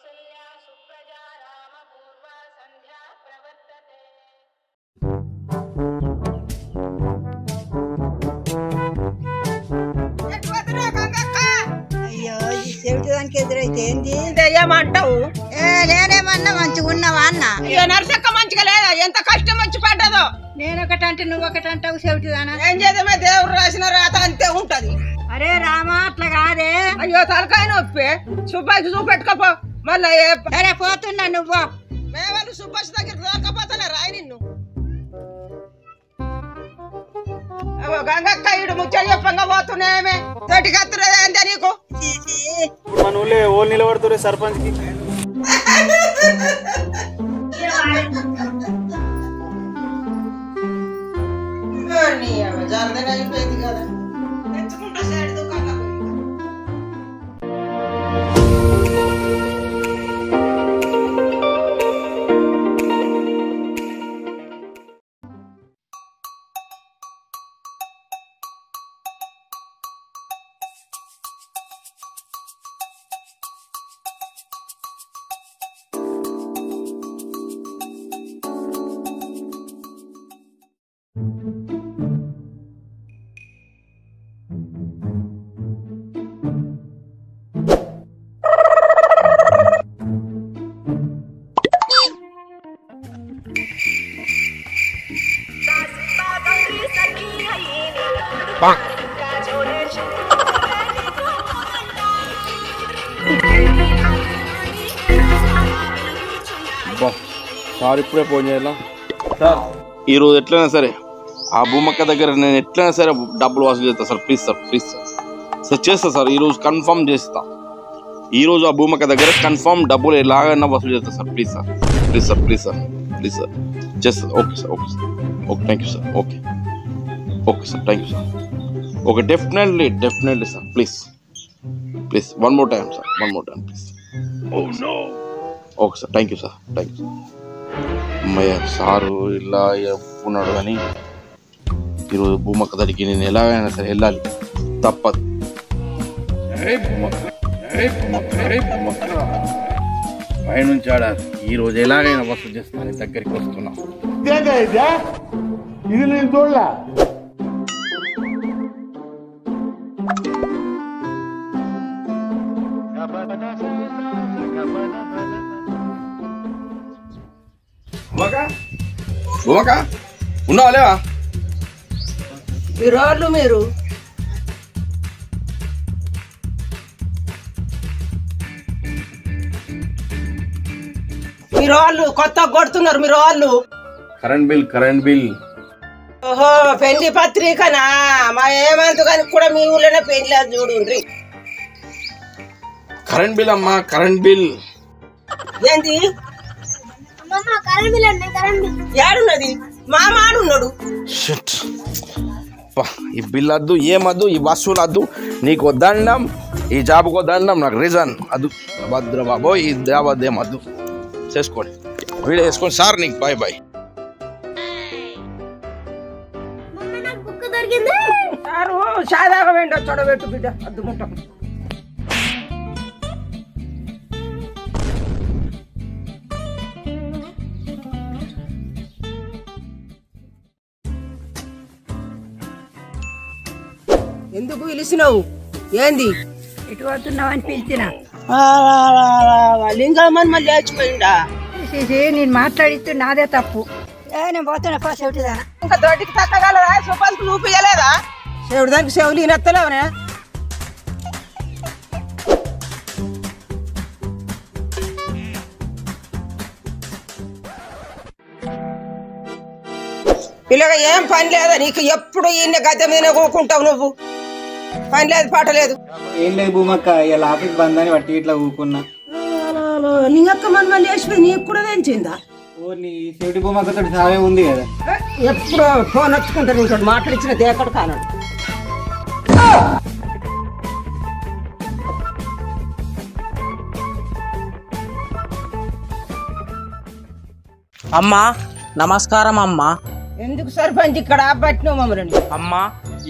కౌసల్యా సుప్రజా రామ పూర్వ సంధ్యా ప్రవర్తతే. అయ్యో ఈ చెవిటిదానికి ఎదురైతే ఏంది ఏమంటావు? నేనేమన్నా మంచిగా ఉన్నావా అన్న నర్సక్క మంచిగా లేదా? ఎంత కష్టం వచ్చి పడ్డదో. నేనొకటంటే నువ్వొకటంటావు చెవిటిదానా. ఏం చేద్దామే, దేవుడు రాసిన రాత అంతే ఉంటది. అరే రామా అట్లా కాదే. అయ్యో తలకాయ నొప్పి. సుబ్బాయికి చూపెట్టుకోపో. మళ్ళా సరే పోతున్నా నువ్వు. మేవాళ్ళు సుబ్బాష్ దగ్గరికి దొరకపోతానే రాయి నిన్ను. గంగక్క ఇడు ముచ్చట చెప్పంగా పోతున్నాయేమే. తోటి కత్తురదే నీకు. మన ఊళ్ళో ఓళ్ళు నిలబడుతురే సర్పంచ్ కి. అయిపోయింది కదా తెచ్చుకుంటా సైడ్ దుకాణం. సార్ ఇప్పుడే ఫోన్ చేయాలా సార్? ఈరోజు ఎట్లయినా సరే ఆ భూమక్క దగ్గర నేను ఎట్లయినా సరే డబ్బులు వసూలు చేస్తా sir. Please sir, please sir. Sir చేస్తా సార్, ఈరోజు కన్ఫర్మ్ చేస్తా. ఈరోజు ఆ భూమక్క దగ్గర కన్ఫర్మ్ డబ్బులు ఎలాగైనా వసూలు చేస్తా sir. Please sir, please sir, please sir, please sir చేస్తా. Okay sir, okay sir, okay, thank you sir. Okay okay sir, thank you sir. Okay, definitely definitely sir. Please please one more time sir, one more time please. Okay sir, thank you sir, thank you sir. అమ్మయ్య sir ఇలా ఉన్నాడు కానీ ఈరోజు భూమక్క దగ్గరికి నేను ఎలాగైనా సరే వెళ్ళాలి, తప్పదు. పైనుంచి ఆడాలి. ఈరోజు ఎలాగైనా వసూలు చేస్తాను, దగ్గరికి వస్తున్నా. ఇది నేను చూడలా. భూమక్క ఉన్నావా లేవా? మీరు మీరు మీరు వాళ్ళు కొత్త కొడుతున్నారు. మీరు వాళ్ళు కరెంట్ బిల్, కరెంట్ బిల్. ఓహో పెళ్లి పత్రికనా? మా ఏమంతు కానీ కూడా మీ ఊళ్ళోనే పెళ్లి చూడుండ్రి. కరెంట్ బిల్ అమ్మా, కరెంట్ బిల్. ఏంది ఏడున్నది? మా మాడున్నాడు. షిట్. ఈ బిల్ వద్దు, ఏమద్దు, ఈ వస్తువులు వద్దు. నీకు వద్దండం, ఈ జాబ్కి వద్దండం, నాకు రీజన్ అద్దు. భద్ర బాబో ఈ జాబ్ ఏమద్దు. చేసుకోండి, వీడియో వేసుకోండి సార్. నీకు బాయ్ బాయ్. సారు సాదాగా వెండి చూడబెట్టు బిడ్డ అద్దుకుంటాం. ఎందుకు పిలిచినావు? ఏంది ఇటు పోతున్నావు అని పిలిచిన. లింగమ్మని మళ్ళీ లేచిపోయిందా? నేను మాట్లాడితే నాదే తప్పు. నేను పోతున్నా పో చెవిటిదానా. ఇంకా దొడ్డికి తక్కగలరా? సుపాసుకు చూపించలేదా? శివుడు దానికి చెవులు ఈనెత్తలేవనే. పిల్లగా ఏం పని లేదా నీకు? ఎప్పుడు ఈయన గద్దె మీద కూకుంటావు నువ్వు. పని లేదు, పాట లేదు. ఏం లేదు భూమక్క, ఇలా ఆఫీస్ బంద్ అని బట్టి ఇట్లా ఊకున్నా. లింగక్క మన మళ్ళీ లేచిపోయి నీకు కూడా తెంచిందా? ఓ నీ చెవిటి భూమక్కతో సావే ఉంది కదా. ఎప్పుడు ఫోన్ వచ్చుకుంటాడు ఇంకోటి మాట్లాడించిన దేకడు కానాడు. అమ్మా నమస్కారం అమ్మా. ఎందుకు సర్పంచ్ ఇక్కడ పట్టినావు మమ్మల్ని? అమ్మా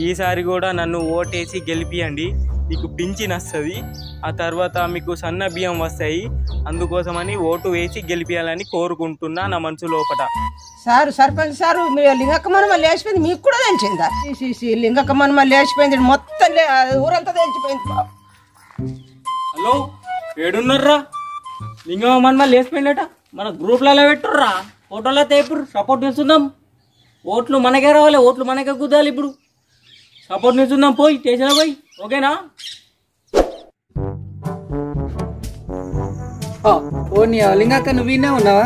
ఈసారి కూడా నన్ను ఓటేసి గెలిపియండి. మీకు పింఛన్ వస్తుంది, ఆ తర్వాత మీకు సన్న బియ్యం వస్తాయి. అందుకోసమని ఓటు వేసి గెలిపించాలని కోరుకుంటున్నా నా మనసు లోపల. సారు సర్పంచ్ సారు మీ లింగక్క మనమ లేచిపోయింది, మీకు కూడా తెలిసిందా? లింగక్క మనమ లేచిపోయింది, మొత్తం ఊరంతా తెలిసిపోయింది. హలో, ఏడున్నారా? లింగమ్మ మనమ లేచిపోయిందట. మన గ్రూప్లలో పెట్టుర్రా, ఫోటోలో తేపురు. సపోర్ట్ నిల్చుందాం, ఓట్లు మనకే రావాలి, ఓట్లు మనకే కుదాలి. ఇప్పుడు సపోర్ట్ నిల్చుందాం, పోయి స్టేషన్ పోయి. ఓకేనా? ఓ నీ లింగక్క నువ్వు వినే ఉన్నావా?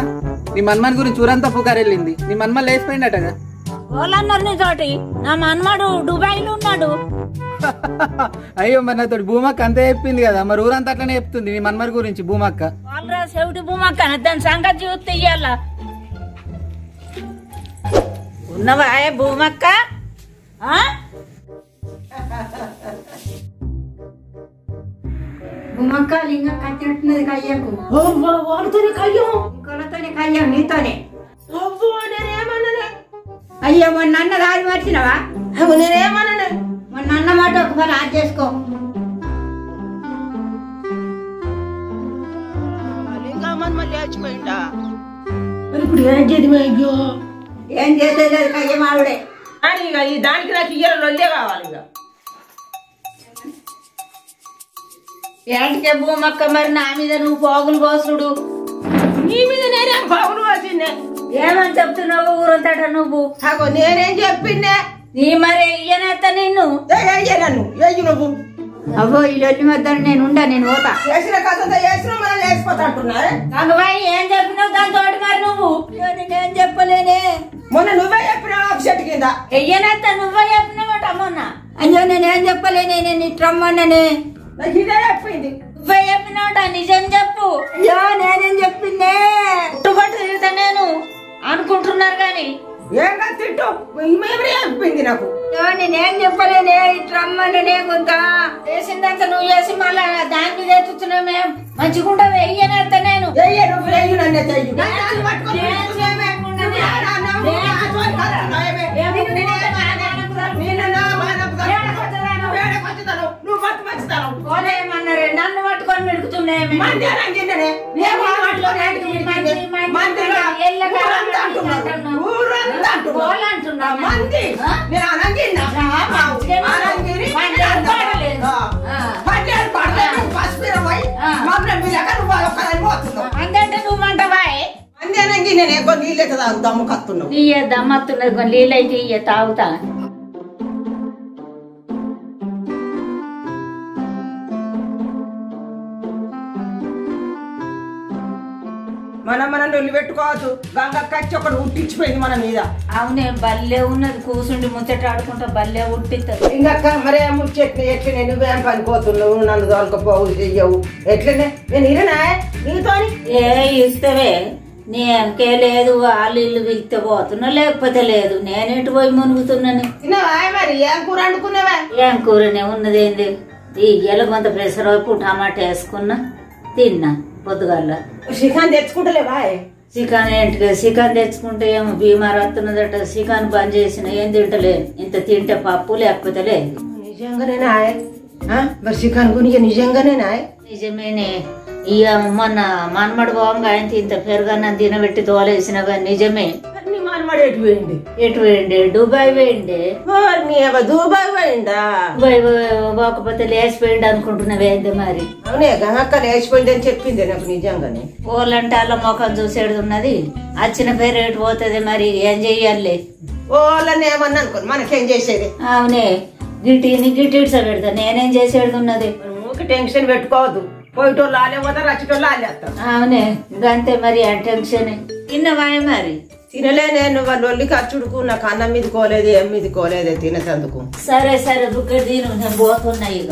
నీ మన్మన్ గురించి ఊరంతా పుకారెళ్ళింది. నీ మన్మన్ లేచిపోయిందటగా. వాళ్ళన్నారు నీతోటి, నా మనమాడు దుబాయ్లో ఉన్నాడు. అయ్యో మరి నాతో భూమక్క అంతే చెప్పింది కదా, మరి ఊరంతా అట్లనే చెప్తుంది నీ మన్మర్ గురించి భూమక్క. వాళ్ళ చెవిటి భూమక్క దాని సంగతి చూస్తే ఇయ్యాల ఉన్నవా భూమక్క? భూమక్క లింగం కట్టినట్టున్నది కయ్యకు. వాళ్ళతోనే కయ్యం, ఇంకోళ్ళతోనే కయ్యం, నీతోనే. నేనేమన్నా? అయ్యో మొన్న అన్న దారి మర్చినవా? నేనేమన్నా? మొన్న అన్న మాట ఒకసారి ఆజ్ చేసుకో. లింగమ్మ లేచిపోయిందా? ఇప్పుడు ఏం చేద్దాం? అయ్యో ఏం చేసేది కయ్యం ఆవిడే. ఇక ఈ దానికి నాకు ఇయ్యాల లొల్లే కావాలి. ఇక ఏంటికే భూమక్క మరి నా మీద నువ్వు పోగులు పోసుడు? నీ మీద నేనేం బాగులు వచ్చిందే? ఏమని చెప్తున్నావు ఊరంతట నువ్వు? అగో నేనేం చెప్పిందే? నీ మరి ఇయ్యనేస్తా నిన్ను. నన్ను ఏయ్యి నువ్వు. అవ్వో ఈ లొల్లి మధ్యలో నేను ఉండా, నేను పోతా. వేసిన కథంతా వేసిన మనం లేచిపోతా అంటున్నారే. గంగబాయి ఏం చెప్పినావు దాంతో మరి నువ్వు? నేనేం చెప్పలేనే. మొన్న నువ్వే చెప్పినావు చెట్టు కింద. ఎయ్యనేస్తా నువ్వే చెప్పినావట మొన్న. అయ్యో నేనేం చెప్పలేనే, నేను ఇట్రమ్మన్ననే. నాకు ఇదే చెప్పింది. నువ్వే చెప్పినావట, నిజం చెప్పు. అయ్యో నేనేం చెప్పిందే? పుట్టుబట్టు తిరుగుతా నేను అనుకుంటున్నారు గాని ఏం తిట్టు మేమే చెప్పింది నాకు. నేనేం చెప్పలేనే, ఇట్రమ్మన్ననే. కొంత చేసిందంత నువ్వు చేసి మళ్ళా దాని మీద ఎత్తుతున్నావు. మేము మంచిగుంటా వెయ్యనేస్తా నేను. నువ్వు వెయ్యి నన్ను చెయ్యి. నన్ను పట్టుకొని మిడుకుతున్నాయి. అంటే నువ్వు అంటవా? అందేనంగి నేను ఎక్కువ నీళ్ళైతే దమ్ము కత్తున్నావు. ఇయ్య దమ్మత్తున్నది నీళ్ళైతే ఇయ్య తాగుతా. మనం నొల్లి పెట్టుకోవచ్చు. గంగ కచ్చి ఒకటి ఉట్టించిపోయింది మన మీద. అవునే బల్లే ఉన్నది, కూర్చుండి ముచ్చట ఆడుకుంటా బల్లే ఉట్టిస్తారు. ఇంకా మరే ముచ్చెట్ ఎట్లనే నువ్వేం పనిపోతున్నావు, నన్ను తోలుకపోవు చెయ్యవు ఎట్లనే నేను ఇరనా నీతోని? ఏ ఇస్తవే నేకే లేదు, వాళ్ళు ఇల్లు పిలిస్తే పోతున్నా, లేకపోతే లేదు. నేనేటి పోయి మునుగుతున్నాను. తిన్నావా మరి? ఏం కూర వండుకున్నావా? ఏం కూరనే ఉన్నదేంది? ఈ ఎలగొంత పెసరపప్పు టమాటా వేసుకున్నా, తిన్నా పొద్దుగాల. చికెన్ తెచ్చుకుంటలేవా? చికెన్ ఏంటిగా? చికెన్ తెచ్చుకుంటే ఏమో బీమారు వస్తున్నదట. చికెన్ బంద్ చేసిన, ఏం తింటలేదు. ఇంత తింటే పప్పు, లేకపోతే లేదు. నిజంగానేనా? మరి చికెన్ గురించి నిజంగానేనా? నిజమేనే. ఇక మొన్న మనమడు పోవంగా ఆయన ఇంత పెరుగన్న తినబెట్టి తోలేసిన నిజమే. మనమడు ఎటు పోయింది? ఎటు పోయిండే? దుబాయ్ పోయిండే. దుబాయ్ పోయిందా? దుబాయ్ పోకపోతే లేచిపోయిండు అనుకుంటున్నావేంది మరి? అవునే గంగక్క లేచిపోయింది అని చెప్పింది నాకు నిజంగానే. ఓళ్ళంటే వాళ్ళ ముఖం చూసేది ఉన్నది. వచ్చిన పేరు ఎటు పోతుంది మరి? ఏం చెయ్యాలి? ఓళ్ళని ఏమన్నా అనుకోండి, మనకేం చేసేది? అవునే గిటిని గిటిడ్స పెడతా, నేనేం చేసేది ఉన్నది. టెన్షన్ పెట్టుకోవద్దు. పోయిటోళ్ళు ఆలే పోతారు, రచ్చిటోళ్ళు ఆలే వస్తారు. అవునే ఇంకంతే మరి. ఆ టెన్షన్ తిన్నవా మరి? తినలే నేను. వాళ్ళు ఒళ్ళి ఖర్చుడుకు నాకు అన్నం మీద కోలేదు, ఏం మీద కోలేదే తినేందుకు. సరే సరే బుక్కడి తిను, నేను పోతున్నా. ఇక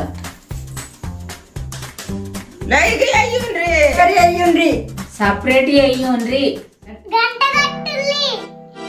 అయ్యుండ్రి సపరేట్ అయ్యుండ్రి.